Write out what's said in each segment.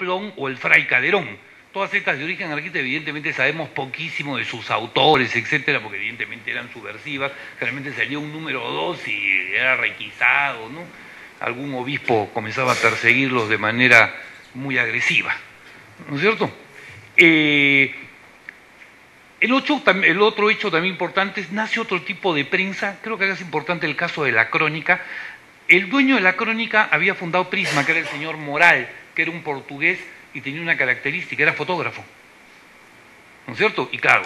Plon o el Fray Calderón. Todas estas de origen anarquista, evidentemente sabemos poquísimo de sus autores, etcétera, porque evidentemente eran subversivas. Generalmente salía un número 2 y era requisado, ¿no? Algún obispo comenzaba a perseguirlos de manera muy agresiva, ¿no es cierto? El otro hecho también importante es, nace otro tipo de prensa. Creo que acá es importante el caso de la Crónica. El dueño de la Crónica había fundado Prisma, que era el señor Moral, que era un portugués y tenía una característica, era fotógrafo, ¿no es cierto? Y claro,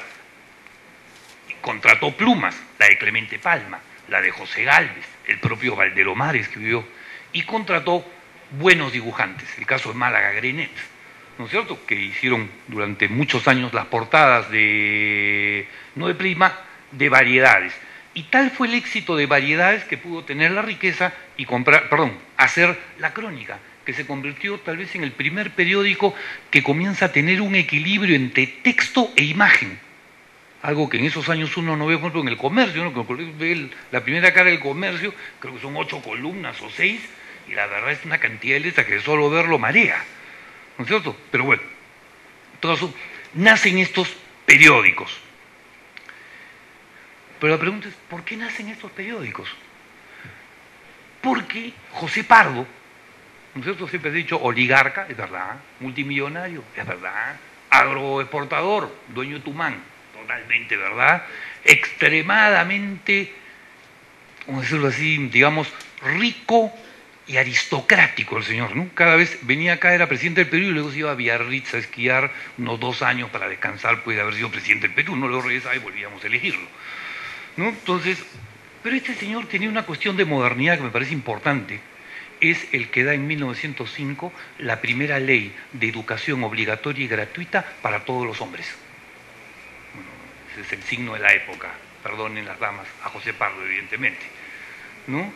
contrató plumas, la de Clemente Palma, la de José Gálvez, el propio Valdelomar escribió, y contrató buenos dibujantes, el caso de Málaga Grenet, ¿no es cierto?, que hicieron durante muchos años las portadas de, no de Prisma, de Variedades. Y tal fue el éxito de Variedades que pudo tener la riqueza y hacer la Crónica, que se convirtió tal vez en el primer periódico que comienza a tener un equilibrio entre texto e imagen. Algo que en esos años uno no ve, por ejemplo, en el Comercio, ¿no? Ve la primera cara del Comercio, creo que son 8 columnas o 6, y la verdad es una cantidad de letras que solo verlo marea, ¿no es cierto? Pero bueno, en todo caso, nacen estos periódicos. Pero la pregunta es, ¿por qué nacen estos periódicos? Porque José Pardo, ¿no es cierto? Siempre he dicho oligarca, es verdad, multimillonario, es verdad, agroexportador, dueño de Tumán, totalmente verdad, extremadamente, vamos a decirlo así, digamos, rico y aristocrático el señor, ¿no? Cada vez venía acá, era presidente del Perú y luego se iba a Biarritz a esquiar unos 2 años para descansar, puede haber sido presidente del Perú, no lo regresaba y volvíamos a elegirlo, ¿no? Entonces, pero este señor tenía una cuestión de modernidad que me parece importante. Es el que da en 1905 la primera ley de educación obligatoria y gratuita para todos los hombres. Bueno, ese es el signo de la época, perdonen las damas, a José Pardo evidentemente, ¿no?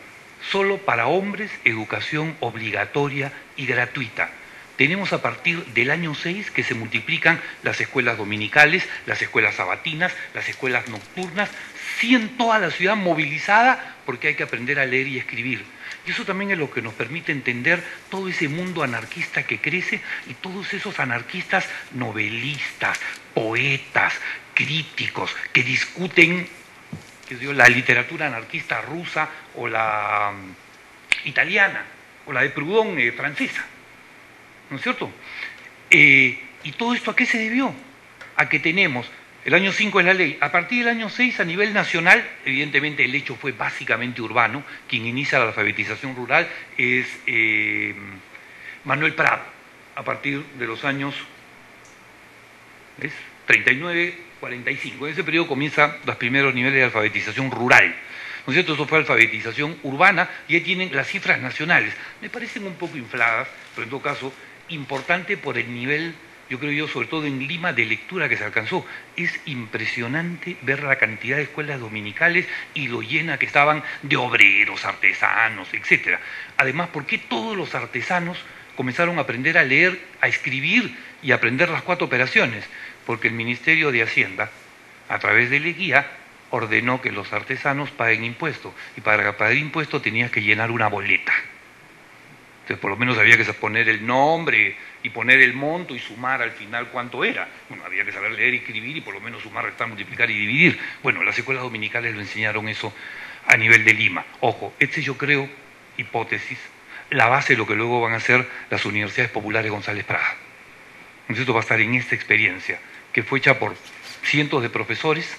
Solo para hombres, educación obligatoria y gratuita. Tenemos a partir del año 6 que se multiplican las escuelas dominicales, las escuelas sabatinas, las escuelas nocturnas, sí en toda la ciudad movilizada porque hay que aprender a leer y escribir. Y eso también es lo que nos permite entender todo ese mundo anarquista que crece y todos esos anarquistas novelistas, poetas, críticos, que discuten, qué sé yo, la literatura anarquista rusa o la italiana o la de Proudhon francesa. ¿No es cierto? ¿Y todo esto a qué se debió? A que tenemos, el año 5 es la ley, a partir del año 6 a nivel nacional, evidentemente el hecho fue básicamente urbano, quien inicia la alfabetización rural es Manuel Prado, a partir de los años 39, 45, en ese periodo comienzan los primeros niveles de alfabetización rural. ¿No es cierto? Eso fue alfabetización urbana y ahí tienen las cifras nacionales. Me parecen un poco infladas, pero en todo caso importante por el nivel, yo creo yo, sobre todo en Lima, de lectura que se alcanzó. Es impresionante ver la cantidad de escuelas dominicales y lo llena que estaban de obreros, artesanos, etc. Además, ¿por qué todos los artesanos comenzaron a aprender a leer, a escribir y a aprender las 4 operaciones? Porque el Ministerio de Hacienda, a través de Leguía, ordenó que los artesanos paguen impuestos. Y para pagar impuestos tenías que llenar una boleta. Entonces, por lo menos había que poner el nombre y poner el monto y sumar al final cuánto era. Bueno, había que saber leer y escribir y por lo menos sumar, restar, multiplicar y dividir. Bueno, las escuelas dominicales lo enseñaron eso a nivel de Lima. Ojo, yo creo, hipótesis, la base de lo que luego van a ser las universidades populares González Prada. Entonces, esto va a estar en esta experiencia, que fue hecha por cientos de profesores,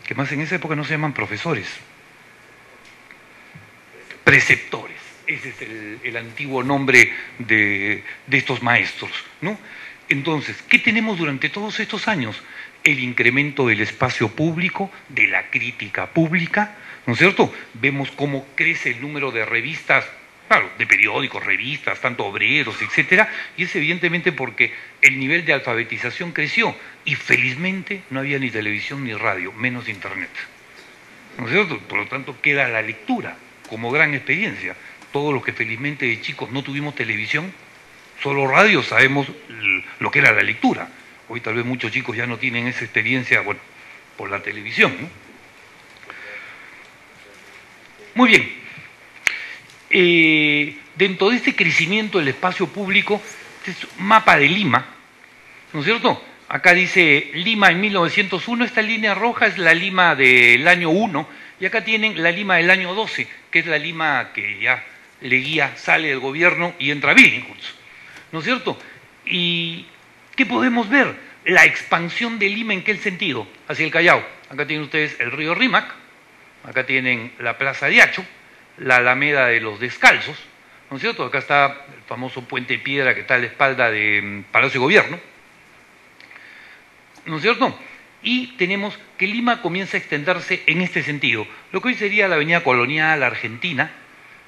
que más en esa época no se llaman profesores, preceptores. Ese es el antiguo nombre de estos maestros, ¿no? Entonces, ¿qué tenemos durante todos estos años? El incremento del espacio público, de la crítica pública, ¿no es cierto? Vemos cómo crece el número de revistas, claro, de periódicos, revistas, tanto obreros, etcétera, y es evidentemente porque el nivel de alfabetización creció y felizmente no había ni televisión ni radio, menos internet, ¿no es cierto? Por lo tanto, queda la lectura como gran experiencia. Todos los que felizmente de chicos no tuvimos televisión, solo radio, sabemos lo que era la lectura. Hoy tal vez muchos chicos ya no tienen esa experiencia, bueno, por la televisión, ¿no? Muy bien. Dentro de este crecimiento del espacio público este es un mapa de Lima, ¿no es cierto? Acá dice Lima en 1901, esta línea roja es la Lima del año 1, y acá tienen la Lima del año 12, que es la Lima que ya Leguía sale del gobierno y entra Billinghurst, ¿no es cierto? ¿Y qué podemos ver? La expansión de Lima, ¿en qué sentido? Hacia el Callao. Acá tienen ustedes el río Rímac, acá tienen la Plaza de Hacho, la Alameda de los Descalzos, ¿no es cierto? Acá está el famoso puente de piedra que está a la espalda de Palacio de Gobierno, ¿no es cierto? Y tenemos que Lima comienza a extenderse en este sentido, lo que hoy sería la Avenida Colonial Argentina,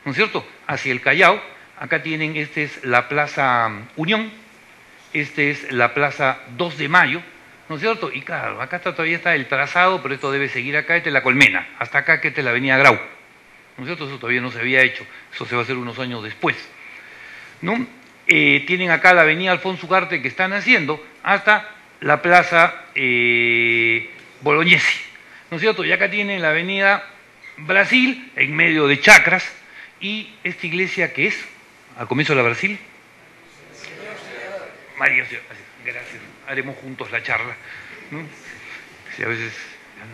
¿no es cierto?, hacia el Callao. Acá tienen, esta es la Plaza Unión, esta es la Plaza 2 de Mayo, ¿no es cierto? Y claro, acá todavía está el trazado, pero esto debe seguir acá, esta es la Colmena, hasta acá, que esta es la Avenida Grau, ¿no es cierto? Eso todavía no se había hecho, eso se va a hacer unos años después, ¿no? Tienen acá la Avenida Alfonso Ugarte que están haciendo, hasta la Plaza Bolognesi, ¿no es cierto? Y acá tienen la Avenida Brasil, en medio de chacras, y esta iglesia que es, al comienzo de la Brasil, María Auxiliadora. Gracias, haremos juntos la charla, ¿no? Si a veces,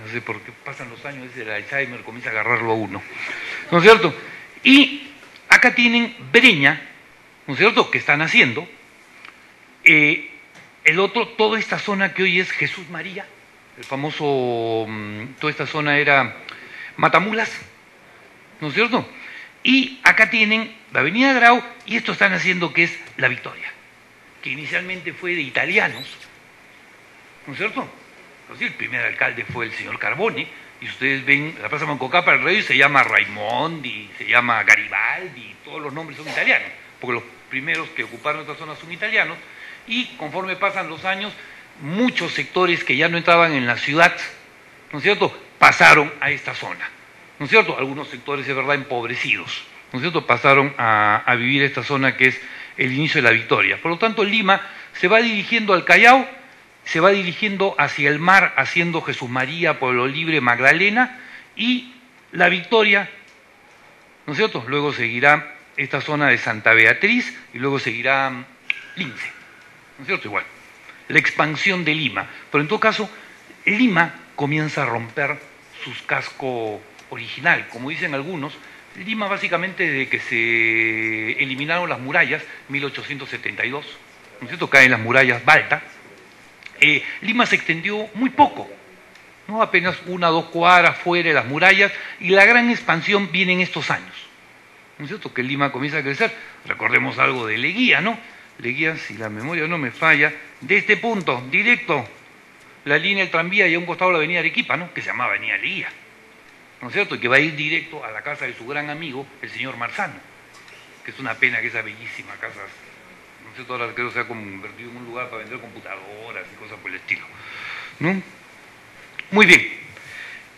no sé por qué pasan los años, desde el Alzheimer comienza a agarrarlo a uno, ¿no es cierto? Y acá tienen Breña, ¿no es cierto?, que están haciendo. El otro, toda esta zona que hoy es Jesús María, el famoso, toda esta zona era Matamulas, ¿no es cierto? Y acá tienen la Avenida Grau, y esto están haciendo que es La Victoria, que inicialmente fue de italianos, ¿no es cierto? Pues sí, el primer alcalde fue el señor Carbone, y ustedes ven la Plaza Mancocapa del Rey, se llama Raimondi, se llama Garibaldi, todos los nombres son italianos, porque los primeros que ocuparon esta zona son italianos, y conforme pasan los años, muchos sectores que ya no entraban en la ciudad, ¿no es cierto?, pasaron a esta zona, ¿no es cierto? Algunos sectores, de verdad, empobrecidos, ¿no es cierto?, pasaron a vivir esta zona que es el inicio de La Victoria. Por lo tanto, Lima se va dirigiendo al Callao, se va dirigiendo hacia el mar, haciendo Jesús María, Pueblo Libre, Magdalena, y La Victoria, ¿no es cierto? Luego seguirá esta zona de Santa Beatriz, y luego seguirá Lince, ¿no es cierto? Igual, la expansión de Lima. Pero en todo caso, Lima comienza a romper sus cascos original, como dicen algunos. Lima básicamente desde que se eliminaron las murallas, 1872, ¿no es cierto?, caen las murallas Balta, Lima se extendió muy poco, ¿no?, apenas 1 o 2 cuadras fuera de las murallas, y la gran expansión viene en estos años, ¿no es cierto?, que Lima comienza a crecer. Recordemos algo de Leguía, ¿no? Leguía, si la memoria no me falla, de este punto, directo, la línea del tranvía y a un costado la avenida Arequipa, ¿no?, que se llamaba Avenida Leguía, ¿no es cierto?, y que va a ir directo a la casa de su gran amigo, el señor Marzano, que es una pena que esa bellísima casa, ¿no es cierto?, ahora creo que se ha convertido en un lugar para vender computadoras y cosas por el estilo, ¿no? Muy bien,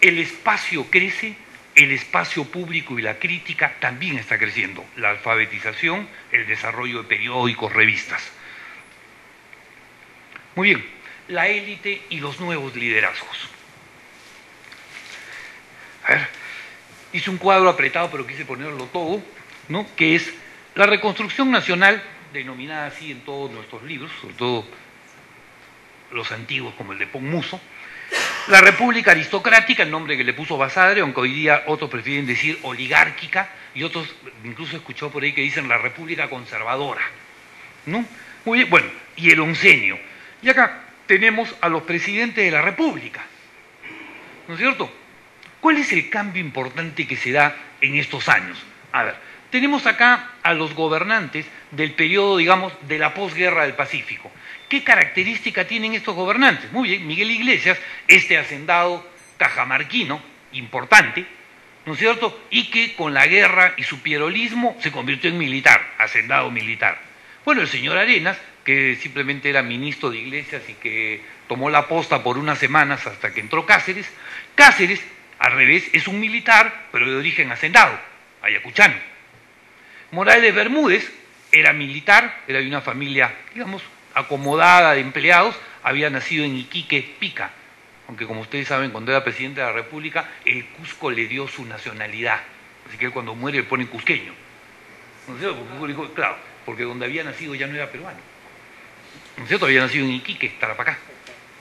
el espacio crece, el espacio público y la crítica también está creciendo, la alfabetización, el desarrollo de periódicos, revistas. Muy bien, la élite y los nuevos liderazgos. A ver, hice un cuadro apretado, pero quise ponerlo todo, ¿no?, que es la reconstrucción nacional, denominada así en todos nuestros libros, sobre todo los antiguos como el de Ponmuso, la república aristocrática, el nombre que le puso Basadre, aunque hoy día otros prefieren decir oligárquica, y otros, incluso he escuchado por ahí que dicen la república conservadora, ¿no? Muy bien, bueno, y el oncenio. Y acá tenemos a los presidentes de la república, ¿no es cierto? ¿Cuál es el cambio importante que se da en estos años? A ver, tenemos acá a los gobernantes del periodo, digamos, de la posguerra del Pacífico. ¿Qué característica tienen estos gobernantes? Muy bien, Miguel Iglesias, este hacendado cajamarquino, importante, ¿no es cierto?, y que con la guerra y su pierolismo se convirtió en militar, hacendado militar. Bueno, el señor Arenas, que simplemente era ministro de Iglesias y que tomó la posta por unas semanas hasta que entró Cáceres. Cáceres, al revés, es un militar, pero de origen hacendado, ayacuchano. Morales Bermúdez era militar, era de una familia, digamos, acomodada de empleados, había nacido en Iquique, Pica, aunque como ustedes saben, cuando era presidente de la República, el Cusco le dio su nacionalidad, así que él cuando muere le pone cusqueño. ¿No sé? Claro, porque donde había nacido ya no era peruano, ¿no es cierto? Había nacido en Iquique, Tarapacá.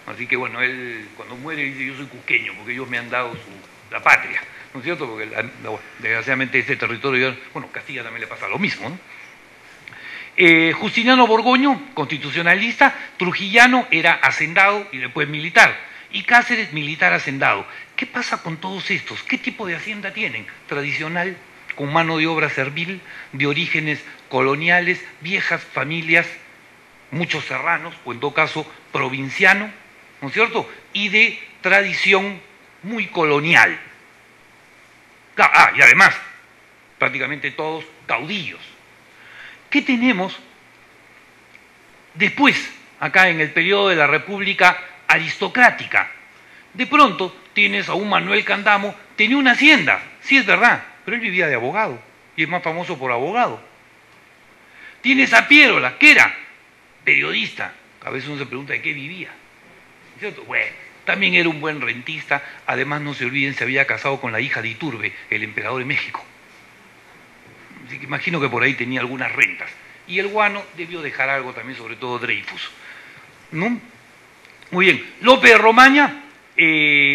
Así que bueno, él cuando muere dice: yo soy cusqueño, porque ellos me han dado la patria, ¿no es cierto? Porque desgraciadamente este territorio, bueno, Castilla también le pasa lo mismo, ¿no? Justiniano Borgoño, constitucionalista, trujillano, era hacendado y después militar. Y Cáceres, militar hacendado. ¿Qué pasa con todos estos? ¿Qué tipo de hacienda tienen? Tradicional, con mano de obra servil, de orígenes coloniales, viejas familias, muchos serranos, o en todo caso provinciano, ¿no es cierto? Y de tradición muy colonial. Y además, prácticamente todos caudillos. ¿Qué tenemos después, acá en el periodo de la República aristocrática? De pronto tienes a un Manuel Candamo, tenía una hacienda, sí es verdad, pero él vivía de abogado, y es más famoso por abogado. Tienes a Piérola, que era periodista, a veces uno se pregunta de qué vivía, ¿cierto? Bueno, también era un buen rentista, además no se olviden, se había casado con la hija de Iturbe, el emperador de México. Así que imagino que por ahí tenía algunas rentas. Y el guano debió dejar algo también, sobre todo Dreyfus, ¿no? Muy bien. López de Romaña,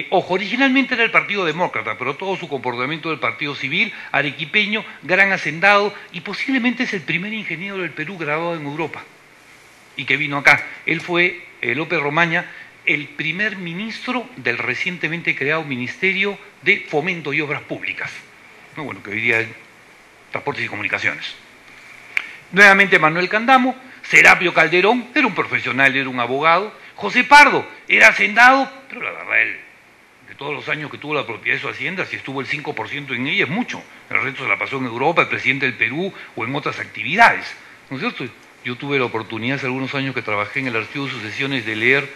originalmente era el Partido Demócrata, pero todo su comportamiento del Partido Civil, arequipeño, gran hacendado, y posiblemente es el primer ingeniero del Perú graduado en Europa, y que vino acá. Él fue, López de Romaña, el primer ministro del recientemente creado Ministerio de Fomento y Obras Públicas, ¿no? Bueno, que hoy día es Transportes y Comunicaciones. Nuevamente Manuel Candamo. Serapio Calderón era un profesional, era un abogado. José Pardo era hacendado, pero la verdad, él, de todos los años que tuvo la propiedad de su hacienda, si estuvo el 5% en ella es mucho. El resto se la pasó en Europa, el presidente del Perú o en otras actividades, ¿no es cierto? Yo tuve la oportunidad hace algunos años que trabajé en el Archivo de Sucesiones de leer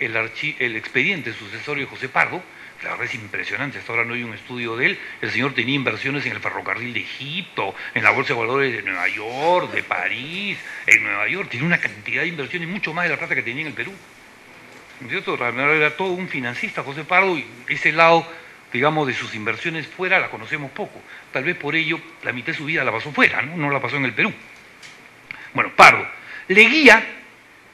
el expediente sucesorio de José Pardo. La verdad es impresionante, hasta ahora no hay un estudio de él. El señor tenía inversiones en el ferrocarril de Egipto, en la Bolsa de Valores de Nueva York, de París, en Nueva York. Tiene una cantidad de inversiones, mucho más de la plata que tenía en el Perú. ¿No es cierto? Era todo un financista, José Pardo, y ese lado, digamos, de sus inversiones fuera la conocemos poco. Tal vez por ello la mitad de su vida la pasó fuera, ¿no? No la pasó en el Perú. Bueno, Pardo. Leguía,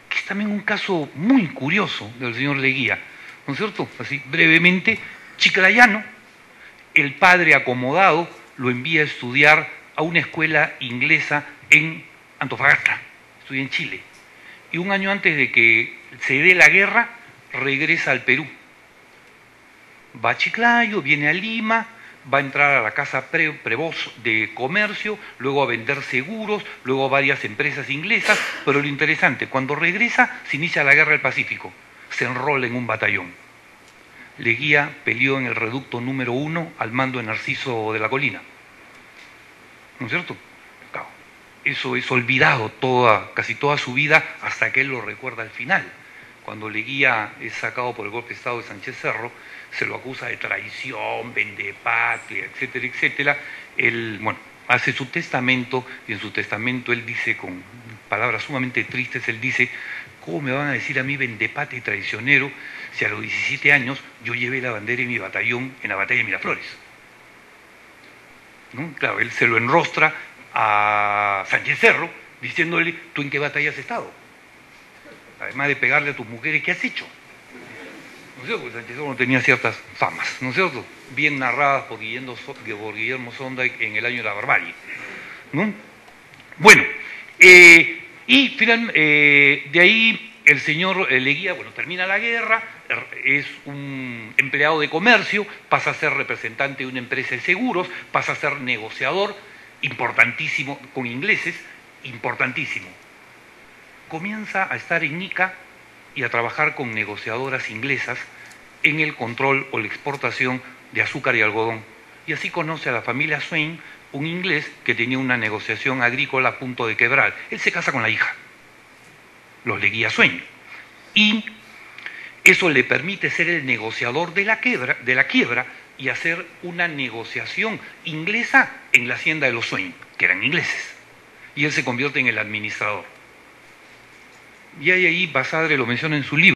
que es también un caso muy curioso del señor Leguía, ¿no es cierto? Así, brevemente, Chiclayano, el padre acomodado, lo envía a estudiar a una escuela inglesa en Antofagasta, estudia en Chile. Y un año antes de que se dé la guerra, regresa al Perú. Va a Chiclayo, viene a Lima, va a entrar a la Casa Prevost de Comercio, luego a vender seguros, luego a varias empresas inglesas, pero lo interesante, cuando regresa se inicia la Guerra del Pacífico. Se enrola en un batallón. Leguía peleó en el reducto número 1 al mando de Narciso de la Colina. ¿No es cierto? Claro. Eso es olvidado casi toda su vida hasta que él lo recuerda al final. Cuando Leguía es sacado por el golpe de Estado de Sánchez Cerro, se lo acusa de traición, vendepatria, etcétera, etcétera. Él, bueno, hace su testamento y en su testamento él dice con palabras sumamente tristes, él dice: ¿cómo me van a decir a mí vendepatria y traicionero si a los 17 años yo llevé la bandera de mi batallón en la batalla de Miraflores? ¿No? Claro, él se lo enrostra a Sánchez Cerro diciéndole: ¿tú en qué batalla has estado? Además de pegarle a tus mujeres, ¿qué has hecho? ¿No es cierto? Porque Sánchez Cerro tenía ciertas famas, ¿no es cierto? Bien narradas por Guillermo Sonda en El año de la barbarie, ¿no? Bueno, y de ahí el señor Leguía, bueno, termina la guerra, es un empleado de comercio, pasa a ser representante de una empresa de seguros, pasa a ser negociador, importantísimo, con ingleses, importantísimo. Comienza a estar en Ica y a trabajar con negociadoras inglesas en el control o la exportación de azúcar y algodón. Y así conoce a la familia Swain, un inglés que tenía una negociación agrícola a punto de quebrar. Él se casa con la hija, los Leguía Swain, y eso le permite ser el negociador de la quiebra y hacer una negociación inglesa en la hacienda de los Swain, que eran ingleses, y él se convierte en el administrador. Y ahí Basadre lo menciona en su libro.